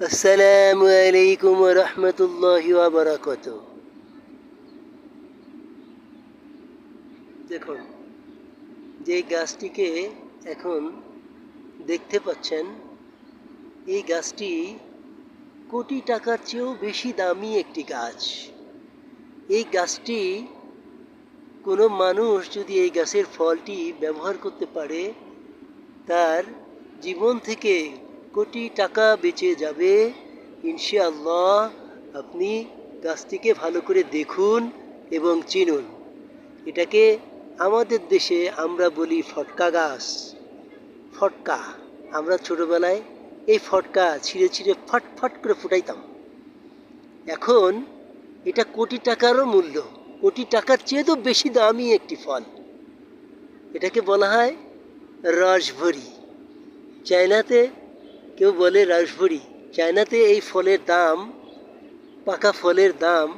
আসসালামু আলাইকুম ওয়া রাহমাতুল্লাহি ওয়া বারাকাতুহু। দেখুন, যে গাছটিকে এখন দেখতে পাচ্ছেন, এই গাছটি কোটি টাকার চেয়েও বেশি দামি একটি গাছ। এই গাছটি কোনো মানুষ যদি এই গাছের ফলটি ব্যবহার করতে পারে, তার জীবন থেকে কোটি টাকা বেঁচে যাবে ইনশাআল্লাহ। আপনি গাছটিকে ভালো করে দেখুন এবং চিনুন। এটাকে আমাদের দেশে আমরা বলি ফটকা গাছ। ফটকা, আমরা ছোটোবেলায় এই ফটকা ছিঁড়ে ছিঁড়ে ফট ফট করে ফুটাইতাম। এখন এটা কোটি টাকারও মূল্য, কোটি টাকার চেয়ে তো বেশি দামি একটি ফল। এটাকে বলা হয় রাসভরি। চায়নাতে কেউ বলে রাসভরি। চায়নাতে এই ফলের দাম, পাকা ফলের দাম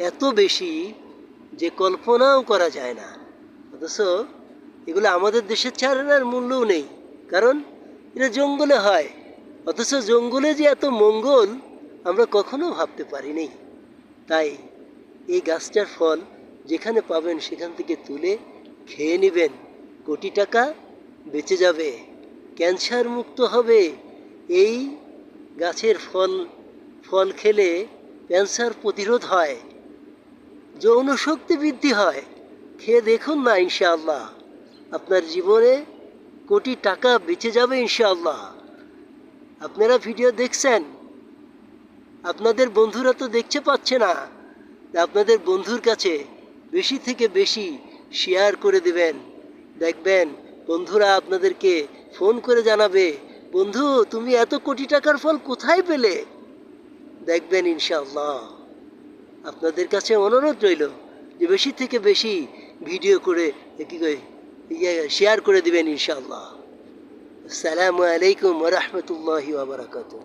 এত বেশি যে কল্পনাও করা যায় না। অথচ এগুলো আমাদের দেশের চারানার মূল্যও নেই, কারণ এটা জঙ্গলে হয়। অথচ জঙ্গলে যে এত মঙ্গল আমরা কখনো ভাবতে পারিনি। তাই এই গাছটার ফল যেখানে পাবেন সেখান থেকে তুলে খেয়ে নেবেন, কোটি টাকা বেঁচে যাবে, ক্যান্সার মুক্ত হবে। এই গাছের ফল খেলে ক্যান্সার প্রতিরোধ হয়, যৌন শক্তি বৃদ্ধি হয়। খেয়ে দেখুন না, ইনশাআল্লাহ আপনার জীবনে কোটি টাকা বেঁচে যাবে ইনশাআল্লাহ। আপনারা ভিডিও দেখছেন, আপনাদের বন্ধুরা তো দেখতে পাচ্ছে না। আপনাদের বন্ধুর কাছে বেশি থেকে বেশি শেয়ার করে দেবেন। দেখবেন বন্ধুরা আপনাদেরকে ফোন করে জানাবে, বন্ধু তুমি এত কোটি টাকার ফল কোথায় পেলে। দেখবেন ইনশাআল্লাহ। আপনাদের কাছে অনুরোধ রইল যে বেশি থেকে বেশি ভিডিও করে শেয়ার করে দিবেন ইনশাআল্লাহ। আসসালামু আলাইকুম ওয়া রাহমাতুল্লাহি ওয়া বারাকাতুহু।